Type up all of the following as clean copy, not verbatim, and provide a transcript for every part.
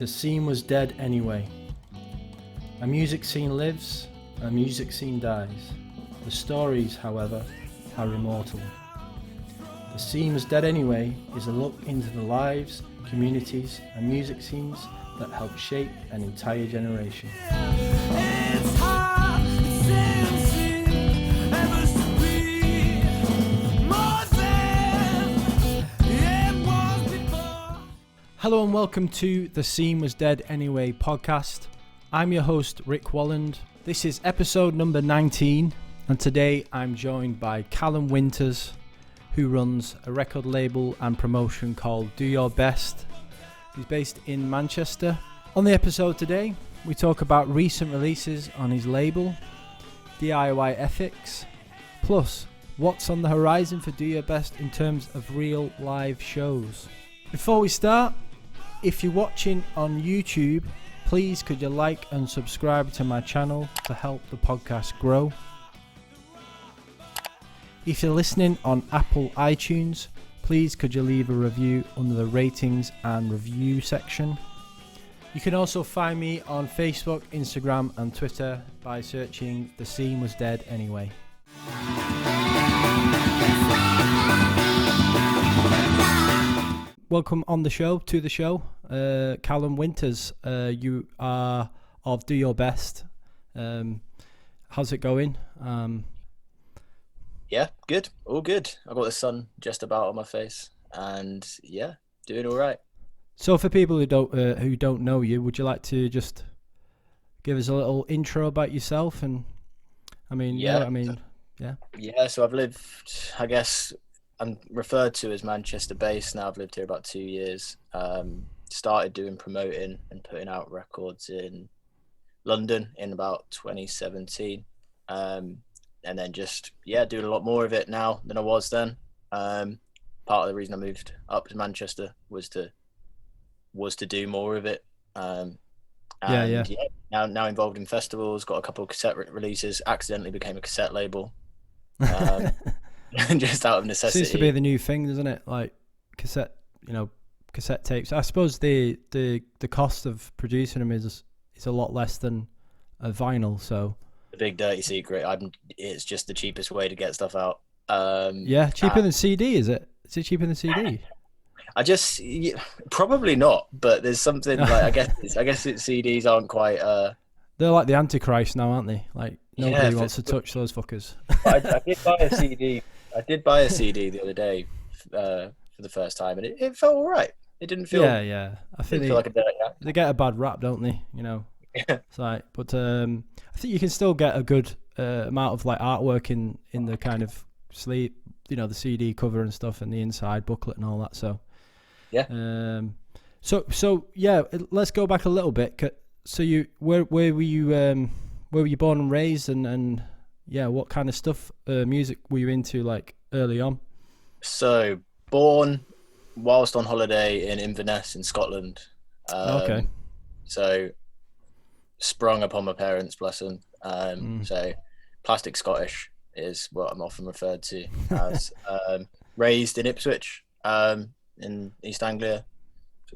The scene was dead anyway. A music scene lives, a music scene dies. The stories, however, are immortal. The scene was dead anyway is a look into the lives, communities and music scenes that helped shape an entire generation. Hello and welcome to The Scene Was Dead Anyway podcast. I'm your host Rick Walland. This is episode number 19 and today I'm joined by Kalum Winters, who runs a record label and promotion called Do Your Best. He's based in Manchester. On the episode today we talk about recent releases on his label, DIY ethics, plus what's on the horizon for Do Your Best in terms of real live shows. Before we start, if you're watching on YouTube, please could you like and subscribe to my channel to help the podcast grow. If you're listening on Apple iTunes, please could you leave a review under the ratings and review section. You can also find me on Facebook, Instagram and Twitter by searching The Scene Was Dead Anyway. Welcome on the show, Kalum Winters. You are of Do Your Best. How's it going? Yeah, good. All good. I got the sun just about on my face, and yeah, doing all right. So, for people who don't know you, would you like to just give us a little intro about yourself? And yeah. So I've lived, I guess, I'm referred to as Manchester based now. I've lived here about 2 years. Started doing promoting and putting out records in London in about 2017. And then just, doing a lot more of it now than I was then. Part of the reason I moved up to Manchester was to do more of it. Now involved in festivals, got a couple of cassette releases, accidentally became a cassette label. Just out of necessity. Seems to be the new thing, doesn't it? Like cassette tapes. I suppose the cost of producing them is a lot less than a vinyl. So the big dirty secret, it's just the cheapest way to get stuff out. Cheaper than CD, is it? Is it cheaper than CD? Probably not, but there's something like I guess CDs aren't quite. They're like the Antichrist now, aren't they? Like nobody wants to touch those fuckers. I did buy a CD. I did buy a CD the other day for the first time, and it felt all right. It didn't feel. Yeah. I think feel like a dirty act. They get a bad rap, don't they? You know. Yeah. It's like, but I think you can still get a good amount of like artwork in the kind of sleeve, the CD cover and stuff, and the inside booklet and all that. So. Yeah. So let's go back a little bit. So where were you born and raised, and what kind of stuff music were you into like early on? So born whilst on holiday in Inverness in Scotland. Okay. So sprung upon my parents, bless them. So plastic Scottish is what I'm often referred to as. Raised in Ipswich, in East Anglia,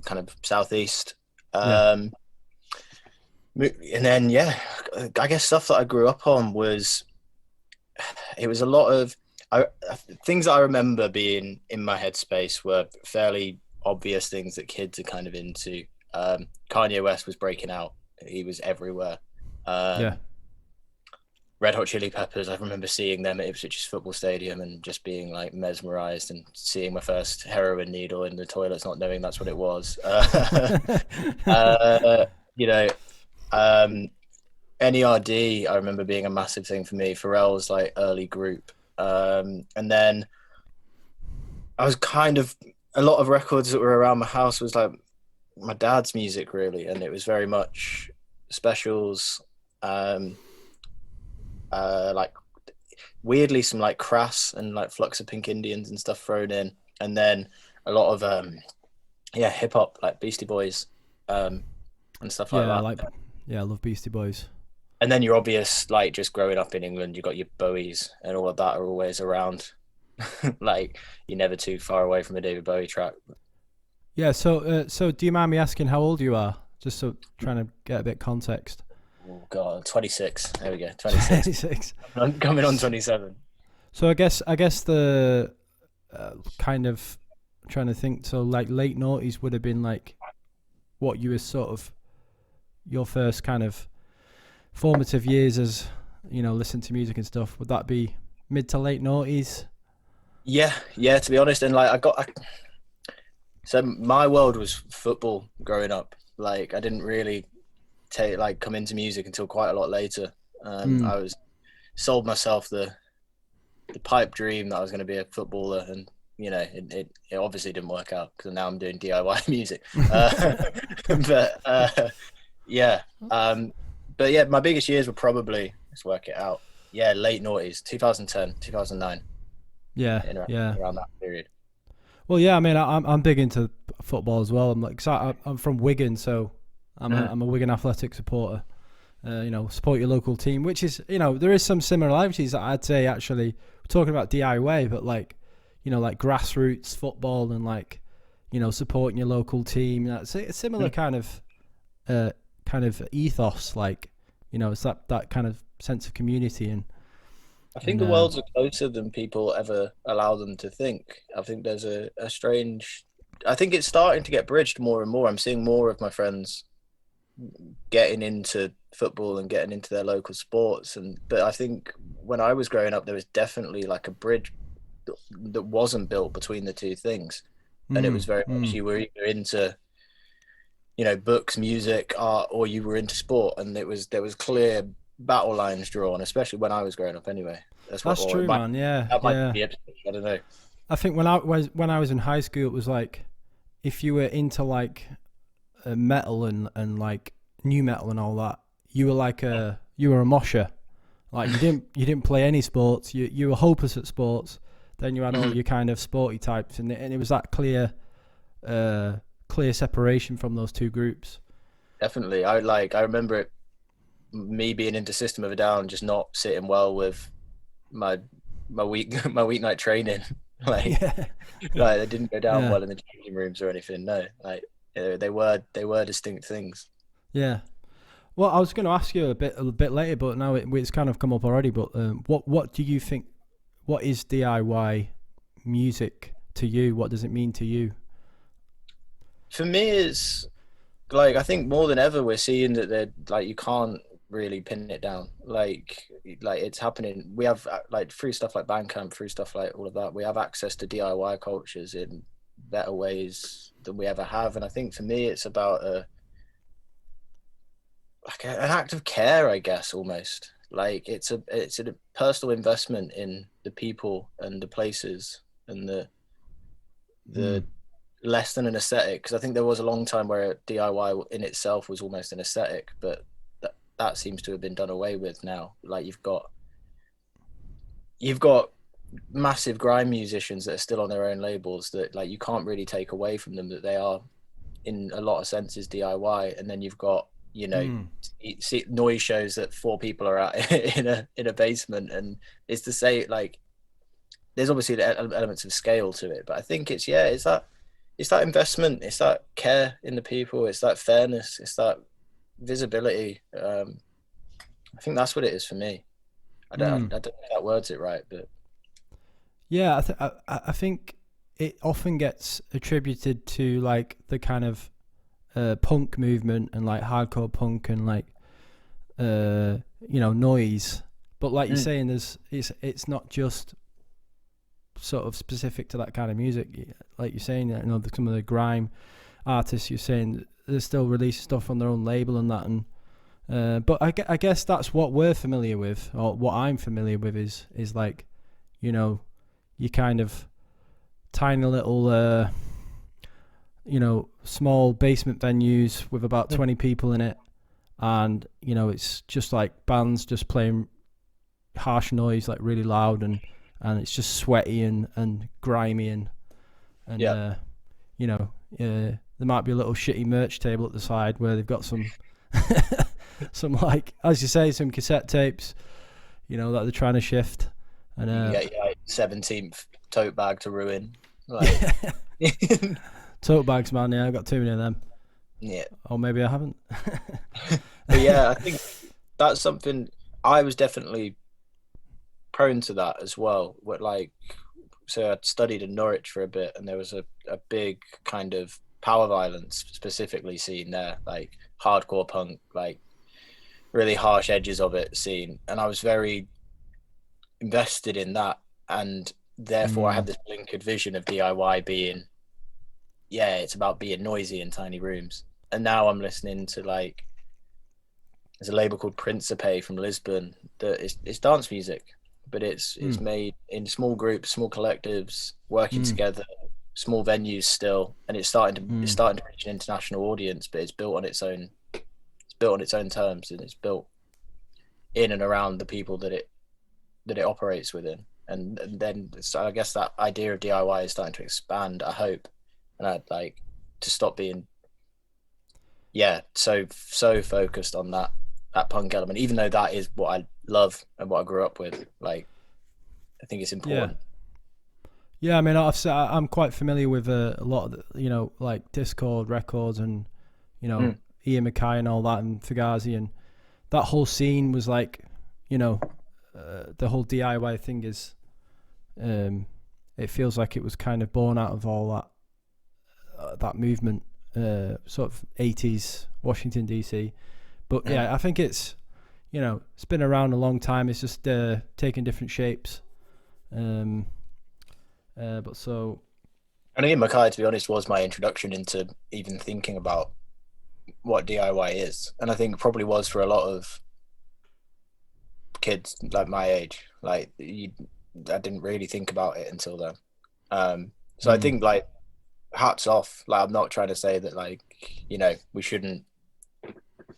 kind of southeast. And then I guess stuff that I grew up on was a lot of things that I remember being in my headspace were fairly obvious things that kids are kind of into. Kanye West was breaking out. He was everywhere. Red Hot Chili Peppers, I remember seeing them at Ipswich's football stadium and just being like mesmerized and seeing my first heroin needle in the toilets, not knowing that's what it was. NERD, I remember being a massive thing for me. Pharrell's like early group. And then I was kind of, a lot of records that were around my house was like my dad's music really. And it was very much specials, like weirdly some like Crass and like Flux of Pink Indians and stuff thrown in, and then a lot of hip hop like Beastie Boys and stuff like that. I love Beastie Boys. And then your obvious, like just growing up in England, you got your Bowies and all of that are always around. Like you're never too far away from a David Bowie track. Yeah. So do you mind me asking how old you are? Just so trying to get a bit of context. Oh God, 26. There we go, 26. 26. I'm coming on 27. So I guess the kind of trying to think. So like late noughties would have been like what you were sort of your first kind of formative years as, you know, listening to music and stuff. Would that be mid to late noughties? Yeah, to be honest, and like so my world was football growing up. Like I didn't really come into music until quite a lot later. I was sold myself the pipe dream that I was going to be a footballer, and you know it obviously didn't work out because now I'm doing DIY music. But yeah, my biggest years were probably, let's work it out. Yeah, late noughties, 2010, 2009. Yeah, around that period. Well, yeah, I mean, I'm big into football as well. I'm like, so I'm from Wigan, so I'm a Wigan Athletic supporter. You know, support your local team, which is, you know, there is some similarities that I'd say actually. We're talking about DIY, but like, you know, like grassroots football and like, you know, supporting your local team. That's a similar kind of ethos. Like, you know, it's that kind of sense of community. And I think the worlds are closer than people ever allow them to think. I think there's a strange. I think it's starting to get bridged more and more. I'm seeing more of my friends getting into football and getting into their local sports, but I think when I was growing up, there was definitely like a bridge that wasn't built between the two things, and it was very much you were either into, you know, books, music, art, or you were into sport, and there was clear battle lines drawn, especially when I was growing up. Anyway, that's true, man. Yeah, that might be Ipswich, I don't know. I think when I was in high school, it was like if you were into like metal and like new metal and all that, you were like a mosher. Like you didn't play any sports. You were hopeless at sports. Then you had all your kind of sporty types, and it was that clear separation from those two groups. Definitely, I remember it. Me being into System of a Down, just not sitting well with my weeknight training. Like it didn't go down well in the changing rooms or anything. No, like they were distinct things. Yeah. Well, I was going to ask you a bit later, but now it's kind of come up already. But what do you think? What is DIY music to you? What does it mean to you? For me, it's like I think more than ever we're seeing that they're like you can't really pin it down. Like it's happening. We have like through stuff like Bandcamp, through stuff like all of that, we have access to DIY cultures in better ways than we ever have. And I think for me, it's about an act of care, I guess, almost. Like it's a personal investment in the people and the places and the less than an aesthetic. Because I think there was a long time where DIY in itself was almost an aesthetic, but that seems to have been done away with now. Like you've got massive grime musicians that are still on their own labels that like you can't really take away from them that they are in a lot of senses DIY, and then you've got, you know, see noise shows that 4 people are at in a basement, and it's to say like there's obviously the elements of scale to it, but I think it's that investment, it's that care in the people, it's that fairness, it's that visibility. I think that's what it is for me. I don't know if that words it right, but yeah, I think it often gets attributed to like the kind of punk movement and like hardcore punk and like you know, noise, but like you're saying, it's not just sort of specific to that kind of music. Like you're saying, you know, some of the grime artists, you're saying they still release stuff on their own label and that, and but I guess that's what we're familiar with, or what I'm familiar with is like, you know, you kind of tiny little you know, small basement venues with about 20 people in it, and you know, it's just like bands just playing harsh noise like really loud, and it's just sweaty and grimy and you know, there might be a little shitty merch table at the side where they've got some some, like, as you say, some cassette tapes, you know, that they're trying to shift, and you get your 17th tote bag to ruin, like tote bags, man. Yeah, I've got too many of them. Yeah. Or maybe I haven't. But yeah, I think that's something I was definitely prone to that as well. What like so I'd studied in Norwich for a bit, and there was a big kind of power violence specifically seen there, like hardcore punk, like really harsh edges of it seen, and I was very invested in that, and therefore I had Mm, this blinkered vision of DIY being, yeah, it's about being noisy in tiny rooms. And now I'm listening to like there's a label called Principe from Lisbon that is it's dance music, but it's mm, made in small groups, small collectives, working mm, together, small venues still, and it's mm, starting to reach an international audience, but it's built on its own terms, and it's built in and around the people that it operates within. And then so I guess that idea of DIY is starting to expand, I hope, and I'd like to stop being so focused on that punk element, even though that is what I love and what I grew up with. Like, I think it's yeah. important. Yeah, I mean, I'm quite familiar with a lot of like Discord records and Mm. Ian Mackay and all that, and Fugazi, and that whole scene was like, the whole DIY thing is, it feels like it was kind of born out of all that movement, sort of 80s Washington DC. But yeah, I think it's been around a long time. It's just taking different shapes. But so And Ian Mackay, to be honest, was my introduction into even thinking about what DIY is, and I think it probably was for a lot of kids like my age. I didn't really think about it until then. So I mm, think like hats off. Like, I'm not trying to say that like we shouldn't.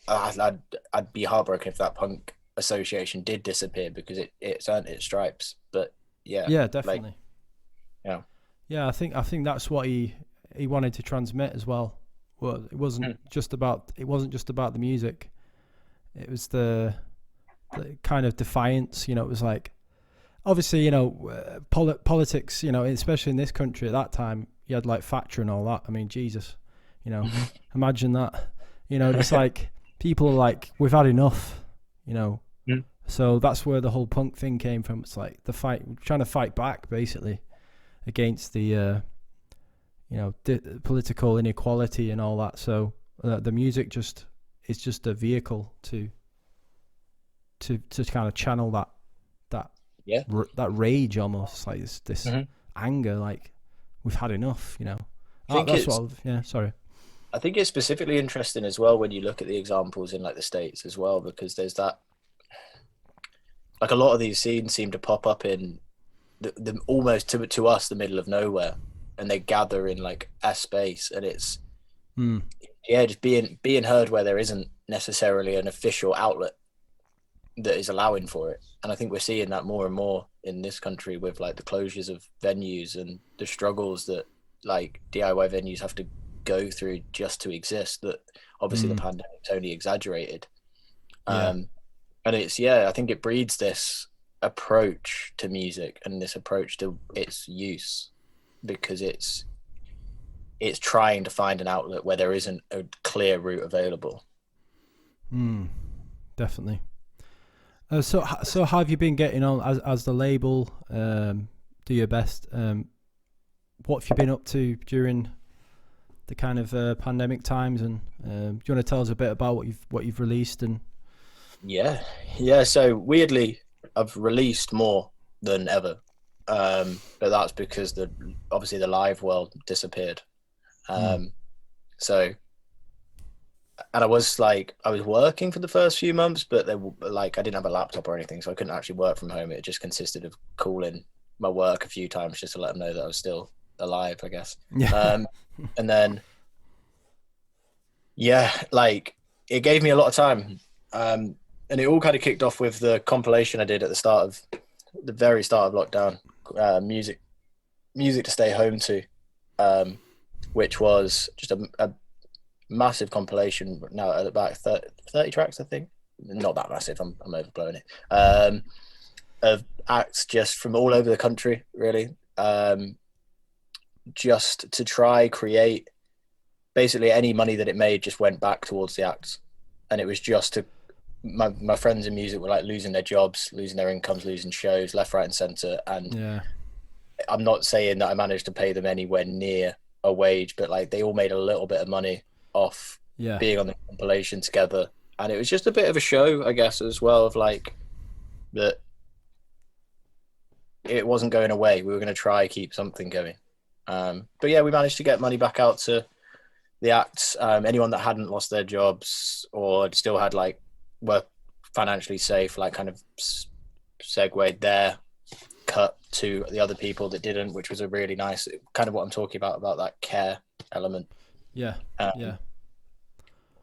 I'd be heartbroken if that punk association did disappear, because it's earned its stripes. But yeah, yeah, like definitely. yeah, Yeah, I think that's what he wanted to transmit as well. Well, it wasn't just about the music. It was the kind of defiance. It was like, obviously, politics. Especially in this country at that time, you had like Thatcher and all that. I mean, Jesus, imagine that. It's like people are like, we've had enough. So that's where the whole punk thing came from. It's like the fight, trying to fight back basically against the political inequality and all that. So the music is just a vehicle to kind of channel that yeah. that rage, almost like this Mm-hmm. anger, like we've had enough. I think That's it's what sorry. I think it's specifically interesting as well when you look at the examples in like the States as well, because there's that, like, a lot of these scenes seem to pop up in the almost to us the middle of nowhere, and they gather in like a space, and it's Mm, just being heard where there isn't necessarily an official outlet that is allowing for it. And I think we're seeing that more and more in this country with like the closures of venues and the struggles that like DIY venues have to go through just to exist, that obviously the pandemic's only exaggerated. yeah. And I think it breeds this approach to music and this approach to its use, because it's trying to find an outlet where there isn't a clear route available. Definitely. So how have you been getting on as the label? Do your best. What have you been up to during the kind of pandemic times? And do you want to tell us a bit about what you've released? And Yeah. So weirdly, I've released more than ever, but that's because obviously the live world disappeared. So, and I was working for the first few months, but I didn't have a laptop or anything, so I couldn't actually work from home. It just consisted of calling my work a few times just to let them know that I was still alive, I guess. yeah, And then, it gave me a lot of time. And it all kind of kicked off with the compilation I did at the very start of lockdown, music to stay home to, which was just a massive compilation now at about 30 tracks, I think. Not that massive, I'm overblowing it. Of acts just from all over the country, really. Just to try create basically any money that it made just went back towards the acts, and it was just to my friends in music were like losing their jobs, losing their incomes, losing shows left, right, and center. And Yeah. I'm not saying that I managed to pay them anywhere near a wage, but like they all made a little bit of money off being on the compilation together, and it was just a bit of a show, I guess, as well, of like that it wasn't going away. We were going to try keep something going. But yeah, we managed to get money back out to the acts. Anyone that hadn't lost their jobs or still had like were financially safe, like kind of segued their cut to the other people that didn't, which was a really nice kind of what I'm talking about that care element. Yeah. Yeah.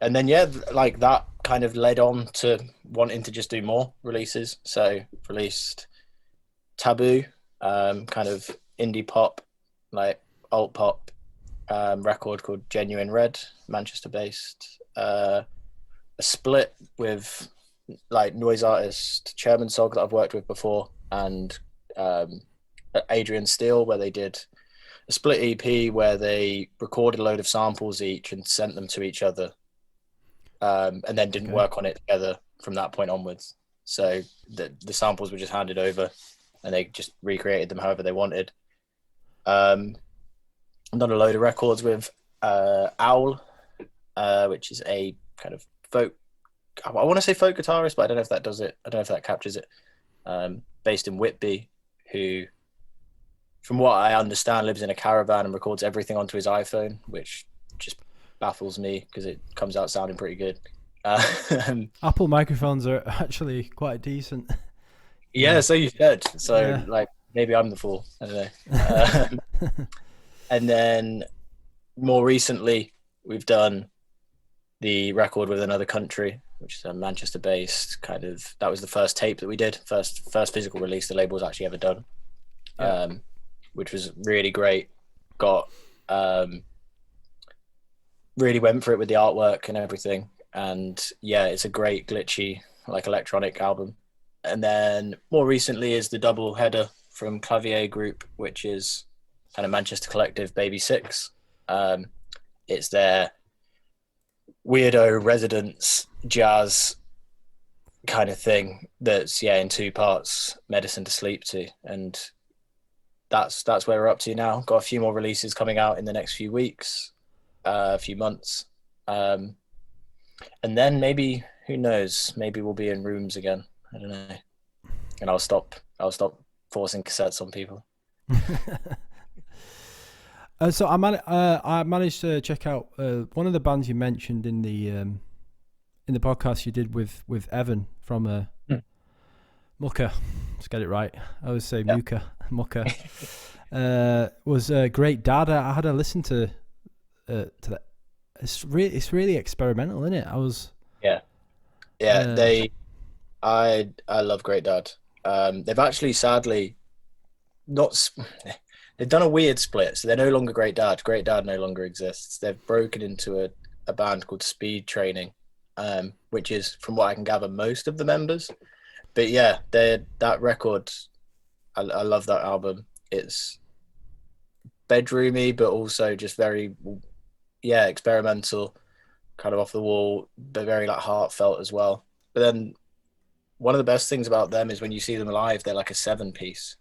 And then yeah, like that kind of led on to wanting to just do more releases. So released Taboo, kind of indie pop, like alt pop record called Genuine Red, Manchester based. A split with like noise artist Chairman Sog that I've worked with before, and Adrian Steele, where they did a split EP where they recorded a load of samples each and sent them to each other, and then didn't work on it together from that point onwards. So the samples were just handed over and they just recreated them however they wanted. I've done a load of records with Owl, which is a kind of folk, I want to say folk guitarist, but I don't know if that does it. I don't know if that captures it. Based in Whitby, who, from what I understand, lives in a caravan and records everything onto his iPhone, which just baffles me because it comes out sounding pretty good. Apple microphones are actually quite decent. Yeah, so you said. So like maybe I'm the fool. I don't know. And then more recently, we've done the record with Another Country, which is a Manchester-based kind of. That was the first tape that we did, first physical release the label's actually ever done, which was really great. Got really went for it with the artwork and everything, and yeah, it's a great glitchy like electronic album. And then more recently is the double header from Clavier Group, which is kind of Manchester collective Baby Six. It's their weirdo residence jazz kind of thing that's in two parts, Medicine to Sleep to, and that's where we're up to now. Got a few more releases coming out in the next few weeks, a few months, and then maybe, who knows, maybe we'll be in rooms again. I don't know, and I'll stop forcing cassettes on people. So I managed to check out one of the bands you mentioned in the podcast you did with Evan from Mucka. Let's get it right. I always say Mucka. Was Great Dad. I had a listen to that. It's really experimental, isn't it? I love Great Dad. They've actually sadly not. They've done a weird split, so they're no longer Great Dad. Great Dad no longer exists. They've broken into a band called Speed Training, which is, from what I can gather, most of the members. But yeah, that record, I love that album. It's bedroomy, but also just very, experimental, kind of off the wall, but very like heartfelt as well. But then one of the best things about them is when you see them live, they're like a 7-piece.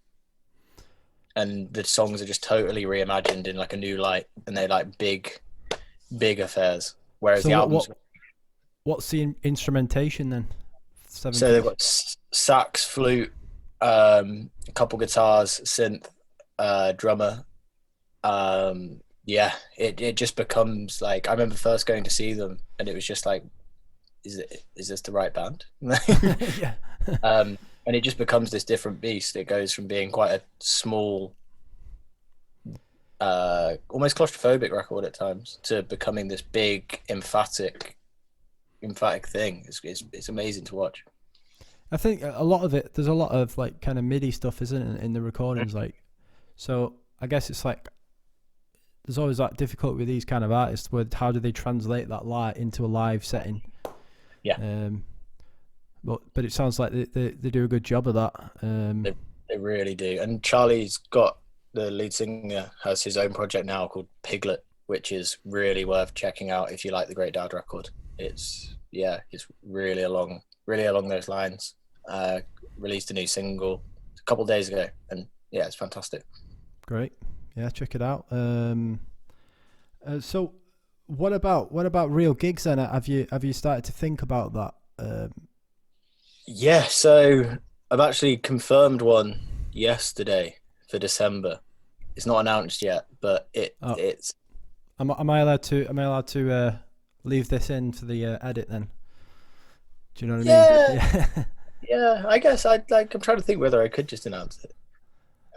And the songs are just totally reimagined in like a new light, and they're like big affairs. Whereas the albums, what's the instrumentation then? So they've got sax, flute, a couple guitars, synth, drummer. It just becomes like, I remember first going to see them, and it was just like, is this the right band? Yeah. And it just becomes this different beast. It goes from being quite a small, almost claustrophobic record at times to becoming this big, emphatic thing. It's amazing to watch. I think a lot of it, there's a lot of like kind of MIDI stuff, isn't it, in the recordings? Like, so I guess it's like, there's always that difficulty with these kind of artists with how do they translate that light into a live setting? Yeah. But it sounds like they do a good job of that. They really do. And Charlie's got, the lead singer has his own project now called Piglet, which is really worth checking out if you like the Great Dad record. It's really along those lines. Released a new single a couple of days ago, and yeah, it's fantastic. Great. Yeah, check it out. So what about real gigs then? Have you started to think about that? Yeah, so I've actually confirmed one yesterday for December. It's not announced yet, but it's. Am I allowed to leave this in for the edit then? Do you know what I mean? Yeah, yeah. I guess I'm trying to think whether I could just announce it.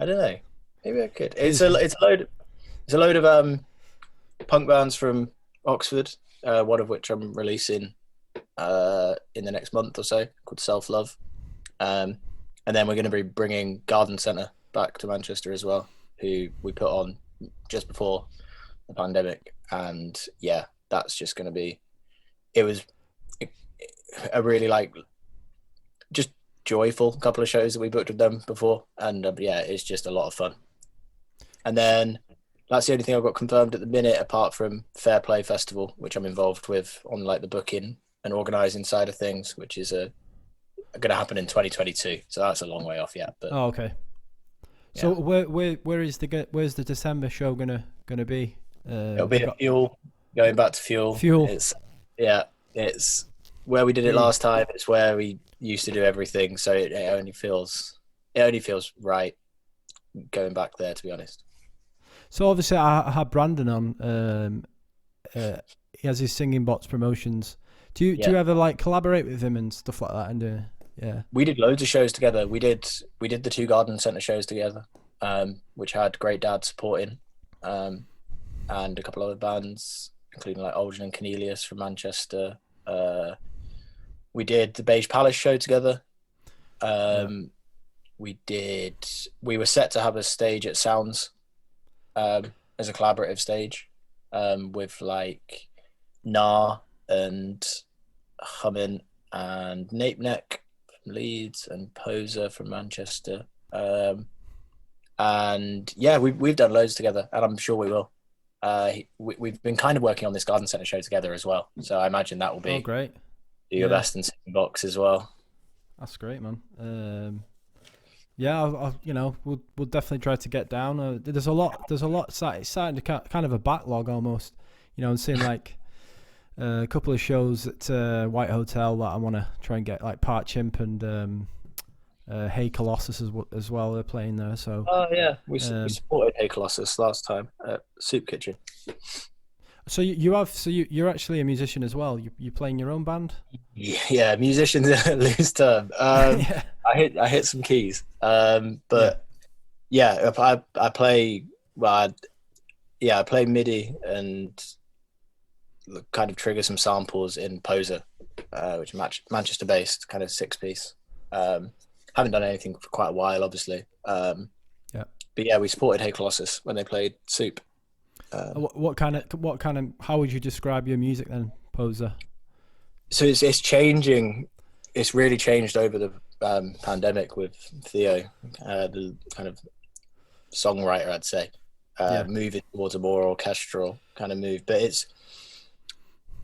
I don't know. Maybe I could. It's a load of punk bands from Oxford. One of which I'm releasing in the next month or so, called Self Love. And then we're going to be bringing Garden Centre back to Manchester as well, who we put on just before the pandemic. And yeah, that's just going to be. It was a really just joyful couple of shows that we booked with them before, and yeah, it's just a lot of fun. And then that's the only thing I've got confirmed at the minute, apart from Fair Play Festival, which I'm involved with on the booking and organising side of things, which is going to happen in 2022. So that's a long way off yet. But okay. Yeah. So where's the December show gonna be? It'll be at Fuel. Going back to Fuel. It's where we did it last time. It's where we used to do everything. So it only feels right going back there, to be honest. So obviously I had Brandon on. He has his Singing Bots promotions. Do you ever collaborate with him and stuff like that? And yeah, we did loads of shows together. We did the 2 Garden Centre shows together, which had Great Dad supporting, and a couple other bands, including Olgen and Cornelius from Manchester. We did the Beige Palace show together. We were set to have a stage at Sounds as a collaborative stage with Nah and Hummin and Nape Neck from Leeds and Poser from Manchester. And yeah, we've done loads together, and I'm sure we will. We've been kind of working on this Garden Centre show together as well, so I imagine that will be great. Do your best in Singing Box as well. That's great, man. Yeah, we'll definitely try to get down. There's a lot. It's starting to kind of a backlog almost. I'm seeing a couple of shows at White Hotel that I want to try and get, Part Chimp and Hey Colossus as well. They're playing there. So. Oh yeah, we supported Hey Colossus last time at Soup Kitchen. So you're actually a musician as well. You playing your own band? Yeah, musician's a loose term. Yeah. I hit some keys, but yeah, I play. Well, I play MIDI and kind of trigger some samples in Poser, which Manchester based kind of 6-piece. Haven't done anything for quite a while, obviously. But yeah, we supported Hey Colossus when they played Soup. What kind of how would you describe your music then, Poser? So it's changing. It's really changed over the pandemic with Theo, the kind of songwriter, I'd say, moving towards a more orchestral kind of move. But it's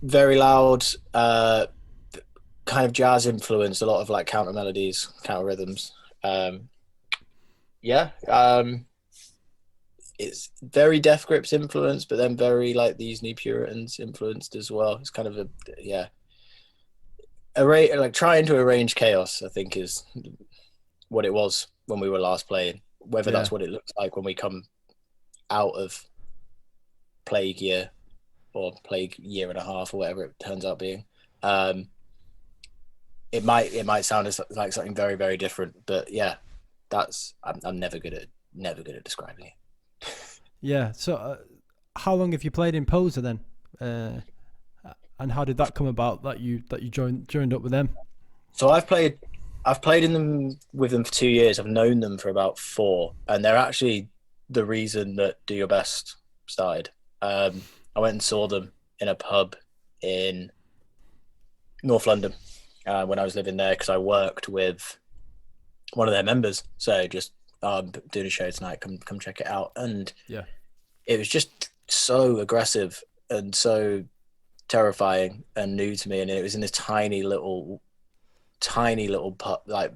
very loud, kind of jazz influenced, a lot of counter melodies, counter rhythms. It's very Death Grips influenced, but then very these New Puritans influenced as well. It's kind of trying to arrange chaos, I think, is what it was when we were last playing. Whether that's what it looks like when we come out of Plague Year or Plague Year and a half or whatever it turns out being, it might sound like something very, very different. But yeah, I'm never good at describing it. Yeah. So, how long have you played in Poser then? And how did that come about that you joined up with them? So I've played with them for 2 years. I've known them for about 4, and they're actually the reason that Do Your Best started. I went and saw them in a pub in North London when I was living there, because I worked with one of their members. So just doing a show tonight, come check it out. And it was just so aggressive and so terrifying and new to me. And it was in this tiny little pub, like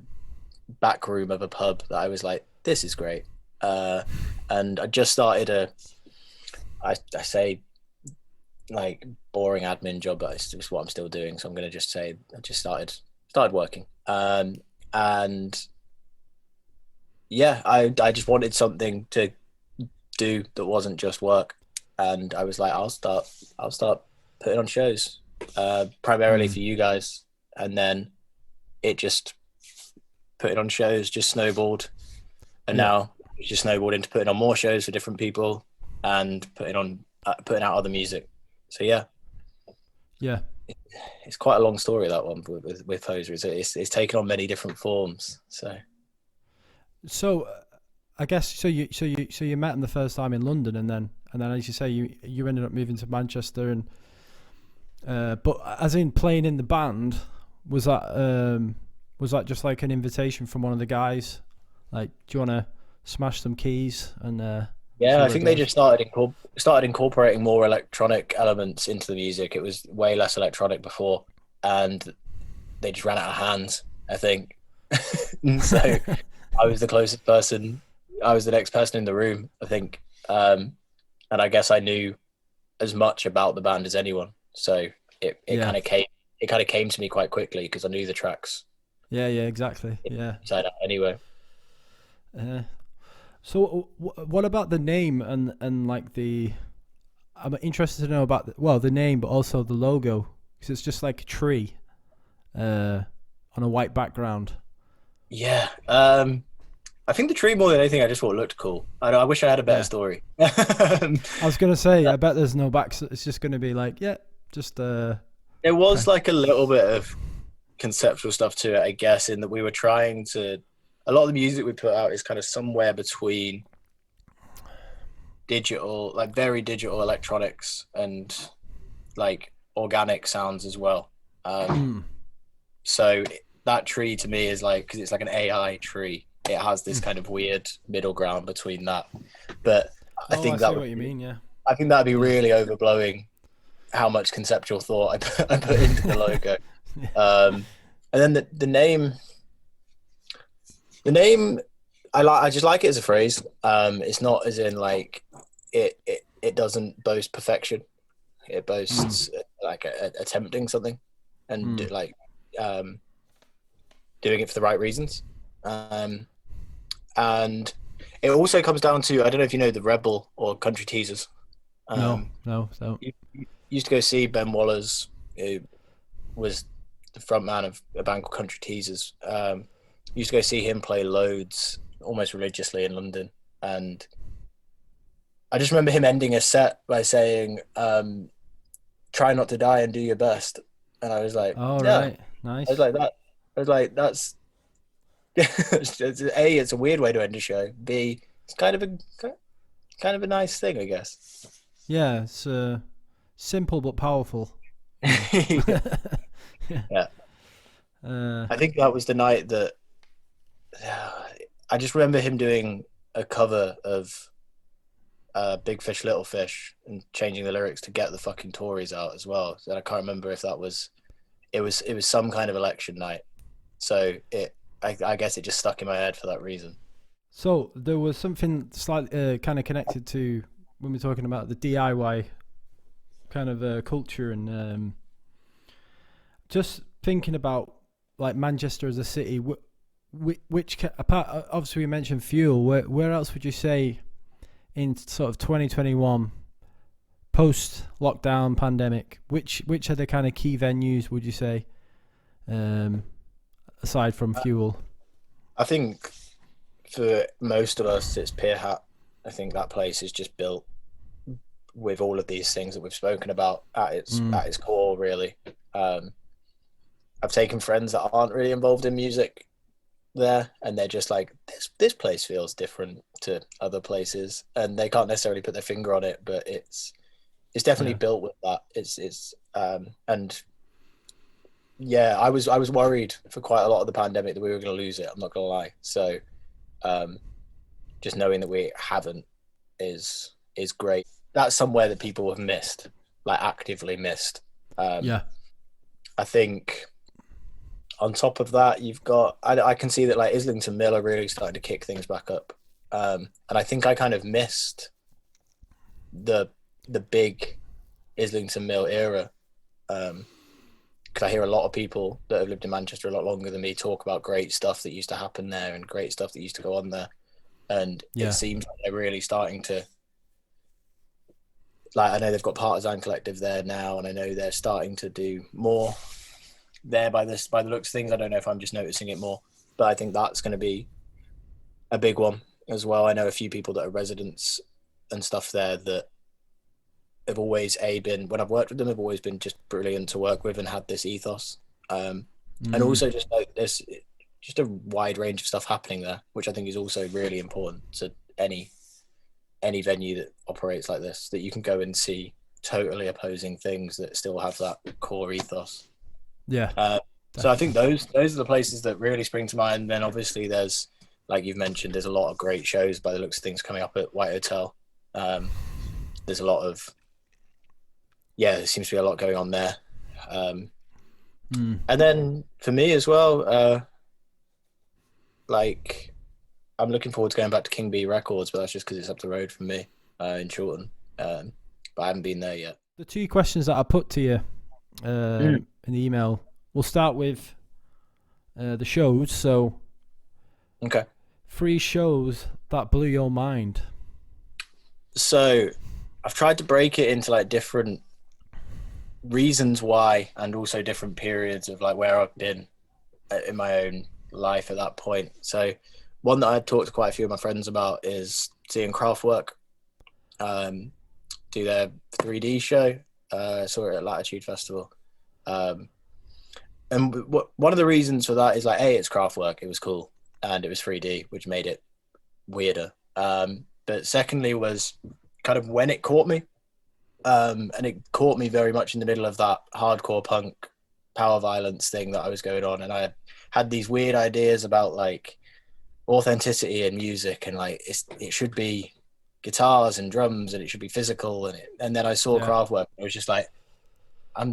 back room of a pub, that I was like, this is great. And I just started I say like boring admin job, but it's just what I'm still doing. So I'm going to just say I just started working. And yeah, I just wanted something to do that wasn't just work. And I was like, I'll start putting on shows, primarily for you guys. And then it just putting on shows just snowballed. And now it's just snowballed into putting on more shows for different people and putting out other music. So yeah. It's quite a long story, that one with Poser. It's taken on many different forms. So I guess so you met him the first time in London, and then as you say you ended up moving to Manchester, and but as in playing in the band, was that just like an invitation from one of the guys, like, do you want to smash some keys? And yeah, I think they just started incorporating more electronic elements into the music. It was way less electronic before, and they just ran out of hands, I think. So I was the closest person. I was the next person in the room, I think. And I guess I knew as much about the band as anyone. So it kind of came to me quite quickly because I knew the tracks. Yeah, exactly. Yeah. Inside out anyway. So what about the name and like I'm interested to know about the name, but also the logo, because it's just like a tree on a white background. Yeah. I think the tree, more than anything, I just thought it looked cool. I wish I had a better story. I was going to say, I bet there's no back. It's just going to be like, just There was like a little bit of conceptual stuff to it, I guess, in that we were trying to. A lot of the music we put out is kind of somewhere between digital, like very digital electronics, and like organic sounds as well. So that tree to me is like, because it's like an AI tree. It has this kind of weird middle ground between that. But I think I see what you mean. Yeah, I think that'd be really overblowing how much conceptual thought I put into the logo. And then the name. The name, I just like it as a phrase. It's not as in like it doesn't boast perfection. It boasts like attempting something and like doing it for the right reasons. And it also comes down to, I don't know if you know the Rebel or Country Teasers. No. So you used to go see Ben Wallers, who was the front man of a band called Country Teasers. Used to go see him play loads, almost religiously, in London. And I just remember him ending a set by saying, try not to die and do your best. And I was like, right, nice. I was like, that's A, it's a weird way to end a show. B, it's kind of a nice thing, I guess. Yeah, it's simple but powerful. Yeah. I think that was the night that I just remember him doing a cover of Big Fish, Little Fish and changing the lyrics to Get the Fucking Tories Out as well. And I can't remember if it was some kind of election night. So I guess it just stuck in my head for that reason. So there was something slightly kind of connected to when we're talking about the DIY kind of culture, and just thinking about like Manchester as a city. Which apart, obviously we mentioned Fuel. Where else would you say in sort of 2021 post lockdown pandemic? Which are the kind of key venues would you say, aside from Fuel? I think for most of us it's Pier Hat. I think that place is just built with all of these things that we've spoken about at its core, really. I've taken friends that aren't really involved in music there, and they're just like, this place feels different to other places, and they can't necessarily put their finger on it, but it's definitely built with that. And yeah, I was worried for quite a lot of the pandemic that we were going to lose it. I'm not going to lie. So just knowing that we haven't is great. that's somewhere that people have missed, like actively missed. Yeah. I think on top of that, you've got I can see that like Islington Mill are really starting to kick things back up, and I think I kind of missed the big Islington Mill era, because I hear a lot of people that have lived in Manchester a lot longer than me talk about great stuff that used to happen there and great stuff that used to go on there, and Yeah. it seems like they're really starting to. Like I know they've got Partisan Collective there now, and I know they're starting to do more there by the looks of things. I don't know if I'm just noticing it more, but I think that's going to be a big one as well. I know a few people that are residents and stuff there that have always been, when I've worked with them, have always been just brilliant to work with and had this ethos. And also just like there's just a wide range of stuff happening there, which I think is also really important to any venue that operates like this, that you can go and see totally opposing things that still have that core ethos. Yeah. So I think those are the places that really spring to mind. And then obviously there's, like you've mentioned, there's a lot of great shows by the looks of things coming up at White Hotel. There's a lot of, there seems to be a lot going on there. And then for me as well, like I'm looking forward to going back to King B Records, but that's just because it's up the road from me in Chorlton. But I haven't been there yet. The two questions that I put to you in the email, we'll start with the shows. So, okay, 3 shows that blew your mind. So I've tried to break it into like different reasons why, and also different periods of like where I've been in my own life at that point. So one that I've talked to quite a few of my friends about is seeing Kraftwerk do their 3D show. Saw it at Latitude Festival. And one of the reasons for that is like, A, it's Kraftwerk, it was cool, and it was 3D, which made it weirder. But secondly was kind of when it caught me. And it caught me very much in the middle of that hardcore punk power violence thing that I was going on. And I had these weird ideas about like authenticity in music, and like it should be guitars and drums, and it should be physical. And then I saw Kraftwerk. It was just like, I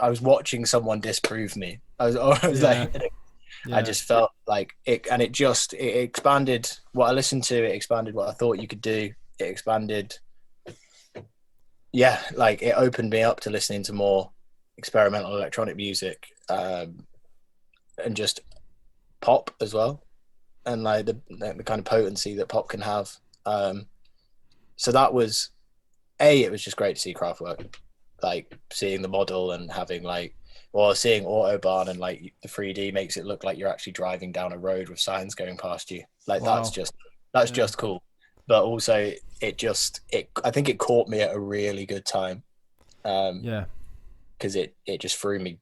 was watching someone disprove me. I was like, I just felt like it, and it expanded what I listened to. It expanded what I thought you could do. It expanded. Yeah, like it opened me up to listening to more experimental electronic music, and just pop as well, and like the kind of potency that pop can have. So that was, it was just great to see Kraftwerk, like seeing the model and having like, or seeing Autobahn, and like the 3D makes it look like you're actually driving down a road with signs going past you. Like that's just cool. But also I think it caught me at a really good time. Because it just threw me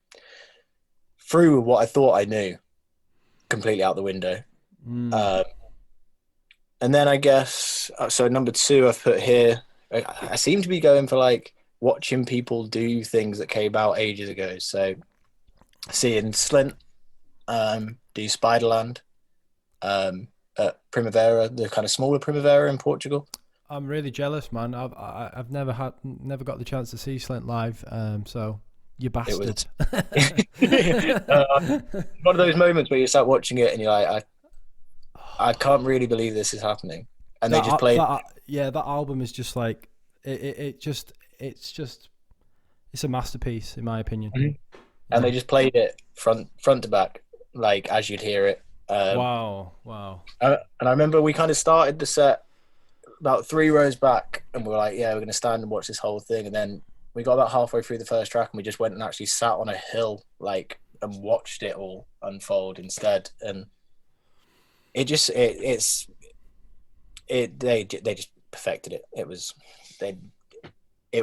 through what I thought I knew completely out the window. And then I guess, so number 2 I've put here, I seem to be going for like watching people do things that came out ages ago. So seeing Slint do Spiderland, at Primavera, the kind of smaller Primavera in Portugal. I'm really jealous, man. I've never got the chance to see Slint live. So you bastard. One of those moments where you start watching it and you're like, I can't really believe this is happening. And they just played. That album is just like it's a masterpiece in my opinion. Mm-hmm. And they just played it front to back, like as you'd hear it. Wow. And I remember we kind of started the set about 3 rows back, and we were like, we're going to stand and watch this whole thing. And then we got about halfway through the first track, and we just went and actually sat on a hill, like, and watched it all unfold instead. And it just, they just perfected it. It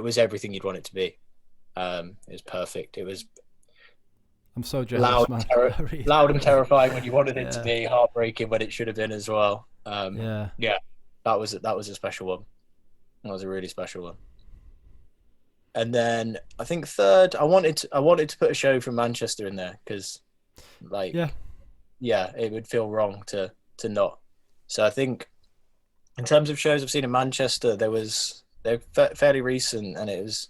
was everything you'd want it to be. It was perfect. It was. I'm so jealous, loud and terrifying when you wanted it to be, heartbreaking when it should have been as well. That was a special one. That was a really special one. And then I think 3rd, I wanted to put a show from Manchester in there because, like, it would feel wrong to not. So I think in terms of shows I've seen in Manchester, there was they're fairly recent, and it was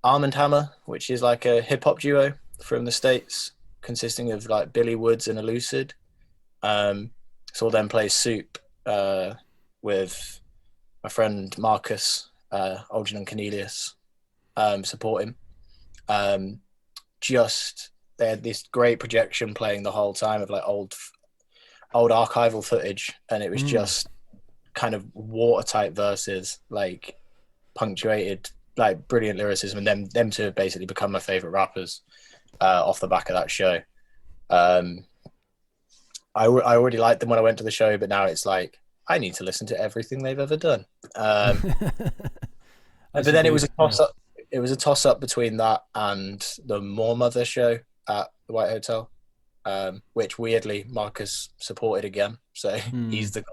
Arm and Hammer, which is like a hip hop duo from the States, consisting of like Billy Woods and Elucid. So we'll then play Soup with my friend Marcus, Olgin and Cornelius, support him. Just they had this great projection playing the whole time of like old archival footage, and it was just kind of watertight verses, like punctuated, like brilliant lyricism, and them two have basically become my favorite rappers off the back of that show. I already liked them when I went to the show, but now it's like I need to listen to everything they've ever done. But then it was a toss up. It was a toss up between that and the More Mother show at the White Hotel, which weirdly Marcus supported again. So he's the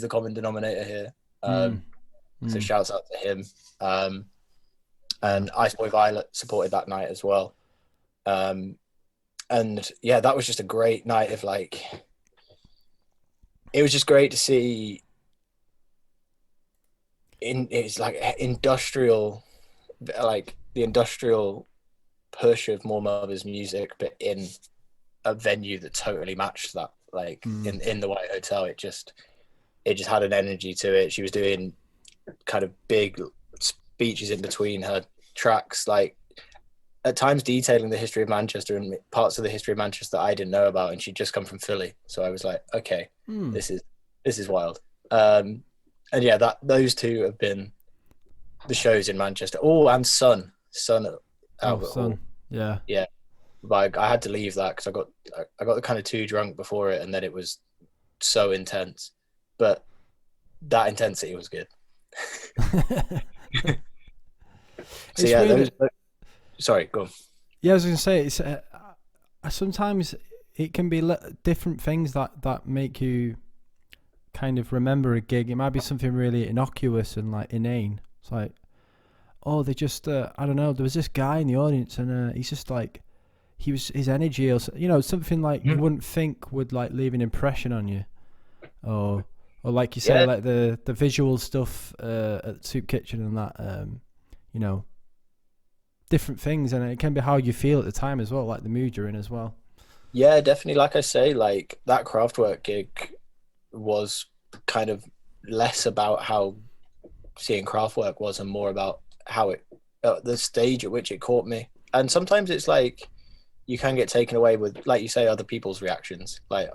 common denominator here. So shouts out to him. And Ice Boy Violet supported that night as well. And yeah, that was just a great night of like. It was just great to see. It's like industrial, like the industrial push of More Mother's music, but in a venue that totally matched that. Like in the White Hotel, it just had an energy to it. She was doing kind of big speeches in between her tracks, like at times detailing the history of Manchester and parts of the history of Manchester that I didn't know about, and she'd just come from Philly, so I was like, okay, this is wild. And yeah, those two have been the shows in Manchester. Oh, and Sun Albert Hall. Yeah. But I had to leave that because I got kind of too drunk before it, and then it was so intense. But that intensity was good. So yeah, sorry, go on. Yeah, I was going to say, it's sometimes it can be different things that make you kind of remember a gig. It might be something really innocuous and like inane. It's like, oh, they just I don't know, there was this guy in the audience, and he's just like, his energy, or something like you wouldn't think would like leave an impression on you, or like you say, like the visual stuff at Soup Kitchen and that, different things, and it can be how you feel at the time as well, like the mood you're in as well. Yeah, definitely. Like I say, like that Kraftwerk gig was kind of less about how seeing Kraftwerk was, and more about how the stage at which it caught me. And sometimes it's like you can get taken away with, like you say, other people's reactions. Like,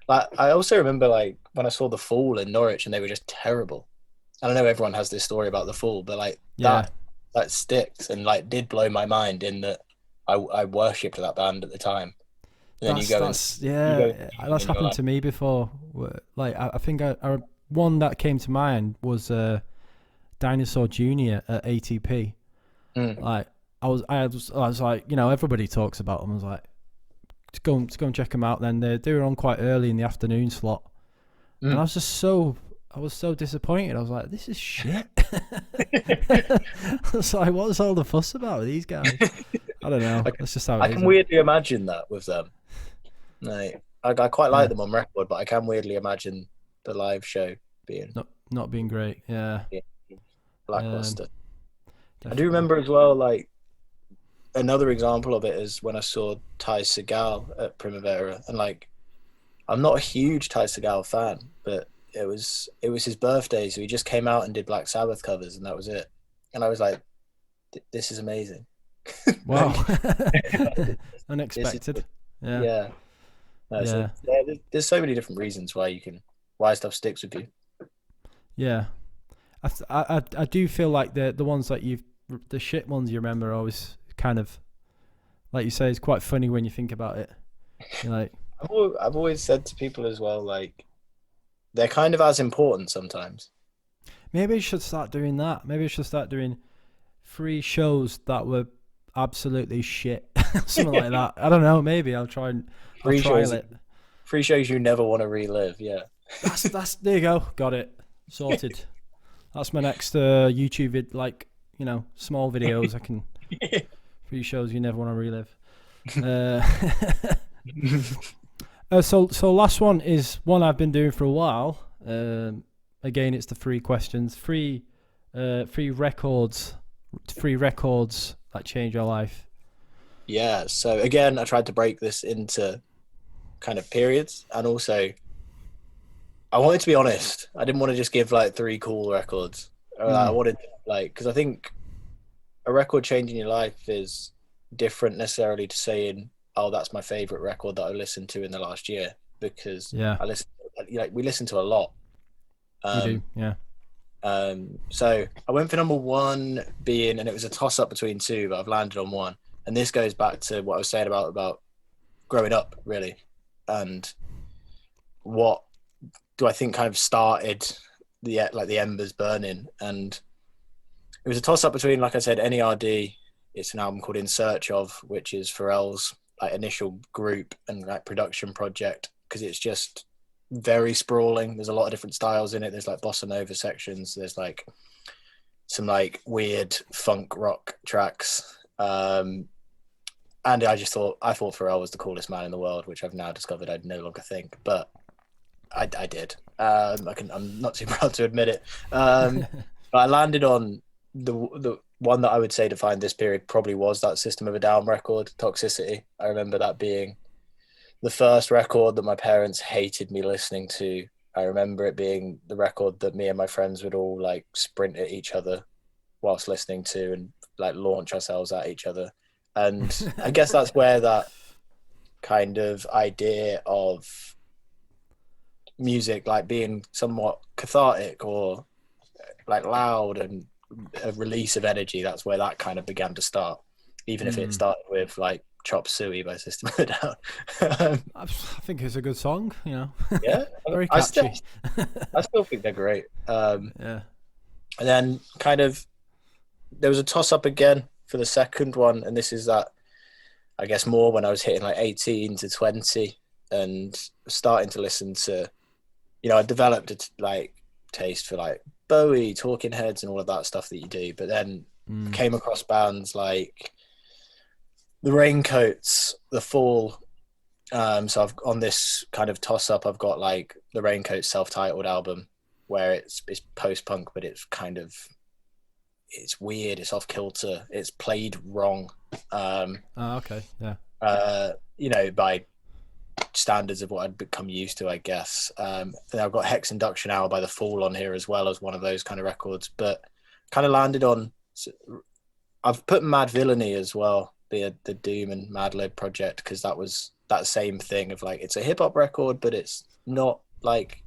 like I also remember like when I saw The Fool in Norwich, and they were just terrible. I don't know, everyone has this story about The Fool, but like that sticks, and like did blow my mind in that I worshipped that band at the time. And then that's happened to me before. Like I think one that came to mind was Dinosaur Jr. at ATP. Like I was like, everybody talks about them. I was like, let's go and check them out. Then they were on quite early in the afternoon slot, and I was so disappointed. I was like, this is shit. I was like, what's all the fuss about with these guys? I don't know. That's just how it is. I can weirdly imagine that with them. Like, I quite like them on record, but I can weirdly imagine the live show being not being great. Yeah. Lackluster. I do remember as well, like another example of it is when I saw Ty Segall at Primavera, and like I'm not a huge Ty Segall fan, but it was his birthday, so he just came out and did Black Sabbath covers, and that was it. And I was like, this is amazing. Wow. Unexpected. Yeah. So, there's so many different reasons why stuff sticks with you. Yeah. I do feel like the ones that the shit ones you remember are always kind of, like you say, it's quite funny when you think about it. You're like, I've always said to people as well, like, they're kind of as important sometimes. Maybe I should start doing that. Maybe I should start doing 3 shows that were absolutely shit. Something like that. I don't know. Maybe I'll try it. 3 shows you never want to relive. Yeah. That's there you go. Got it. Sorted. That's my next YouTube vid, like, small videos. I can 3 shows you never want to relive. So last one is one I've been doing for a while, and again, it's the three questions, three records that change your life. Yeah. So again, I tried to break this into kind of periods, and also I wanted to be honest. I didn't want to just give like three cool records. I wanted because I think a record changing your life is different necessarily to saying, "Oh, that's my favorite record that I listened to in the last year," because Yeah, we listen to a lot. we do. Yeah. So I went for number one being, and it was a toss up between two, but I've landed on one. And this goes back to what I was saying about growing up, really, and what do I think kind of started the embers burning. And it was a toss up between, like I said, NERD. It's an album called In Search Of, which is Pharrell's like initial group and like production project, because it's just very sprawling. There's a lot of different styles in it. There's like bossa nova sections. There's like some like weird funk rock tracks. And I thought Pharrell was the coolest man in the world, which I've now discovered I no longer think, but I did. I'm not too proud to admit it. But I landed on the one that I would say defined this period probably was that System of a Down record, Toxicity. I remember that being the first record that my parents hated me listening to. I remember it being the record that me and my friends would all like sprint at each other whilst listening to and like launch ourselves at each other. And I guess that's where that kind of idea of music like being somewhat cathartic or like loud and a release of energy, that's where that kind of began to start, even if it started with like Chop Suey by System of a Down. I think it's a good song, you know. Yeah, Very catchy. I still think they're great. Yeah. And then kind of there was a toss up again for the second one, and this is that I guess more when I was hitting like 18 to 20 and starting to listen to, you know, I developed a like taste for like Bowie, Talking Heads, and all of that stuff that you do, but then came across bands like the Raincoats, the Fall. So I've on this kind of toss up, I've got like the Raincoats self-titled album where it's post-punk, but it's kind of, it's weird, it's off kilter, it's played wrong. Okay, yeah. You know, by standards of what I'd become used to, I guess. Then I've got Hex Induction Hour by The Fall on here as well as one of those kind of records, but kind of landed on, I've put Mad Villainy as well, the Doom and Madlib project, because that was that same thing of like, it's a hip hop record, but it's not like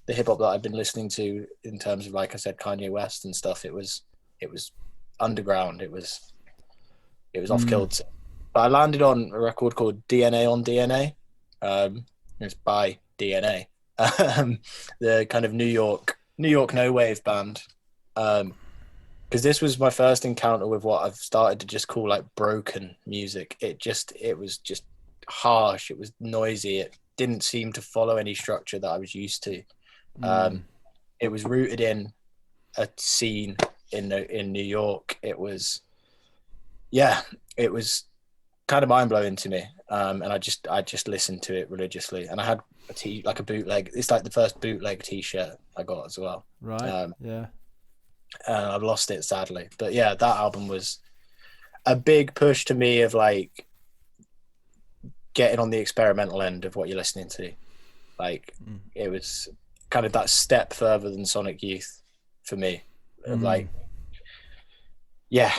the hip hop that I've been listening to in terms of, like I said, Kanye West and stuff. It was underground. It was off kilter. But I landed on a record called DNA on DNA. It's by DNA, the kind of New York no wave band. Because this was my first encounter with what I've started to just call like broken music. It was just harsh. It was noisy. It didn't seem to follow any structure that I was used to. It was rooted in a scene in New York. It was kind of mind blowing to me. And I just listened to it religiously. And I had a bootleg. It's like the first bootleg T-shirt I got as well. Right. Yeah. I've lost it sadly, but yeah, that album was a big push to me of like getting on the experimental end of what you're listening to. Like it was kind of that step further than Sonic Youth for me. Of like, yeah.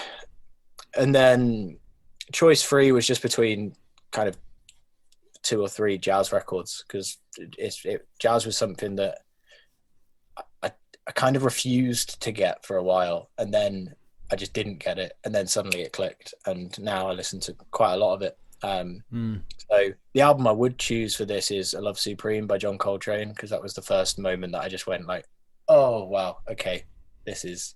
And then choice 3 was just between kind of 2 or 3 jazz records, because jazz was something that I kind of refused to get for a while, and then I just didn't get it, and then suddenly it clicked, and now I listen to quite a lot of it. So the album I would choose for this is A Love Supreme by John Coltrane, because that was the first moment that I just went like, oh wow, okay, this is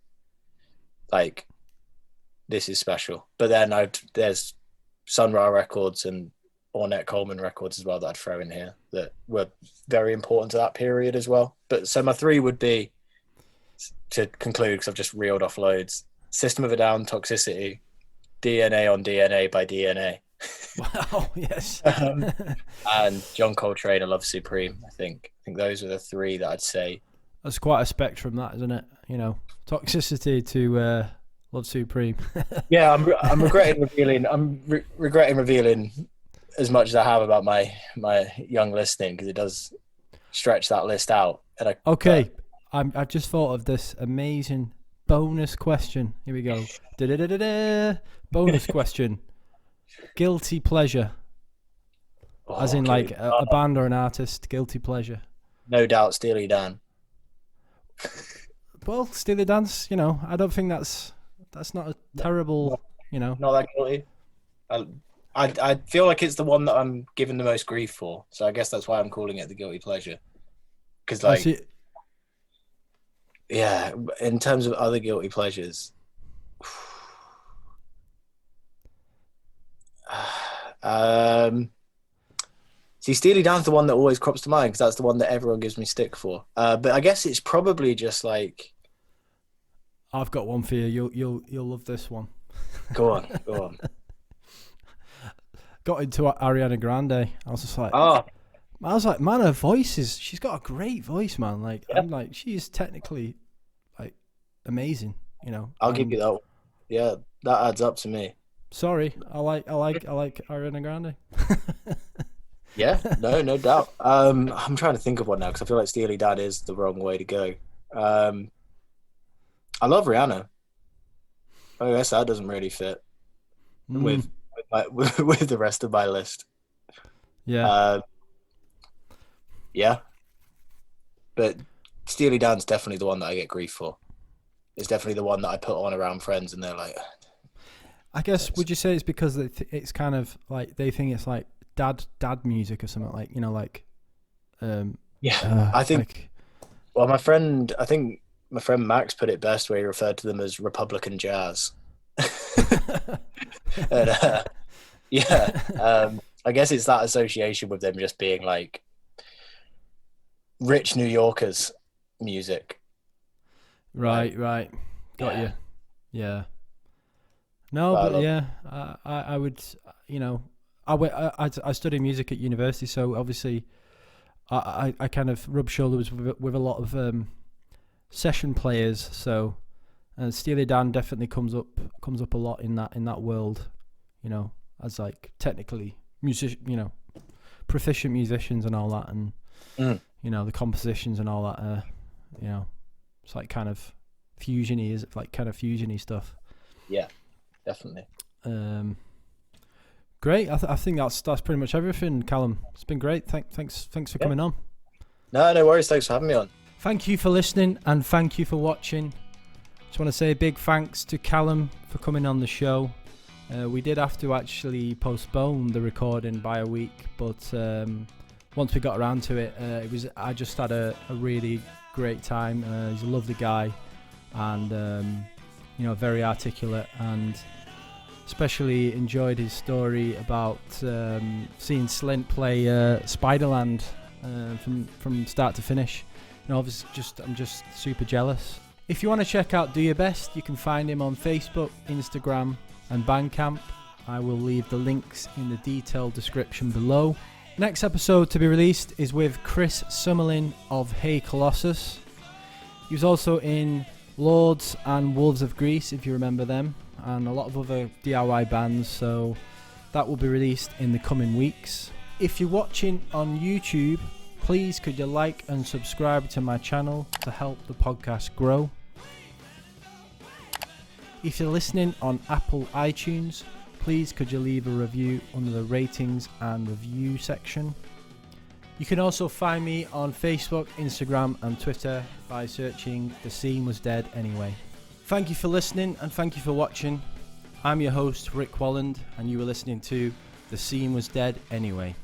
special. But then there's Sun Ra records and Ornette Coleman records as well that I'd throw in here that were very important to that period as well. But so my 3 would be, to conclude, because I've just reeled off loads: System of a Down, Toxicity, DNA on DNA by DNA. Wow, yes. And John Coltrane, A Love Supreme. I think those are the 3 that I'd say That's quite a spectrum, that, isn't it? You know, toxicity to love supreme. Yeah, I'm regretting revealing. Regretting revealing as much as I have about my young listening, because it does stretch that list out. And I've just thought of this amazing bonus question. Here we go. Da-da-da-da-da. Bonus question. Guilty pleasure. As in like a band or an artist. Guilty pleasure. No doubt, Steely Dan. Well, Steely Dan's, you know, I don't think that's not a terrible, you know. Not that guilty. I feel like it's the one that I'm given the most grief for. So I guess that's why I'm calling it the guilty pleasure. Because like, yeah, in terms of other guilty pleasures, see, Steely Dan's the one that always crops to mind because that's the one that everyone gives me stick for. But I guess it's probably just like, I've got one for you. You'll love this one. Go on. Got into Ariana Grande. I was like, man, her voice she's got a great voice, man. Like, yeah. I'm like, she is technically like amazing, you know. I'll give you that one. Yeah, that adds up to me. Sorry, I like Ariana Grande. Yeah, no doubt. I'm trying to think of one now because I feel like Steely Dan is the wrong way to go. I love Rihanna. I guess that doesn't really fit with the rest of my list. Yeah. Yeah. But Steely Dan's definitely the one that I get grief for. It's definitely the one that I put on around friends and they're like... I guess, would you say it's because it's kind of like, they think it's like dad music or something, like, you know, like... I think... Well, my friend Max put it best where he referred to them as Republican jazz. And, I guess it's that association with them just being like rich New Yorkers music. Right. Got you. Yeah. No, but yeah, I would, you know, I studied music at university, so obviously I kind of rub shoulders with a lot of session players, so Steely Dan definitely comes up a lot in that world, you know, as like technically proficient musicians and all that, and you know, the compositions and all that, you know, it's like kind of fusiony stuff. Yeah, definitely. Great. I think that's pretty much everything, Callum. It's been great. Thanks for coming on. No worries. Thanks for having me on. Thank you for listening and thank you for watching. Just want to say a big thanks to Kalum for coming on the show. We did have to actually postpone the recording by a week, but once we got around to it, I just had a really great time. He's a lovely guy, and you know, very articulate, and especially enjoyed his story about seeing Slint play Spiderland from start to finish. You know, obviously, I'm just super jealous. If you want to check out Do Your Best, you can find him on Facebook, Instagram and Bandcamp. I will leave the links in the detailed description below. Next episode to be released is with Chris Summerlin of Hey Colossus. He was also in Lords and Wolves of Greece, if you remember them, and a lot of other DIY bands, so that will be released in the coming weeks. If you're watching on YouTube, please could you like and subscribe to my channel to help the podcast grow. If you're listening on Apple iTunes, please could you leave a review under the ratings and review section. You can also find me on Facebook, Instagram and Twitter by searching The Scene Was Dead Anyway. Thank you for listening and thank you for watching. I'm your host, Rick Walland, and you were listening to The Scene Was Dead Anyway.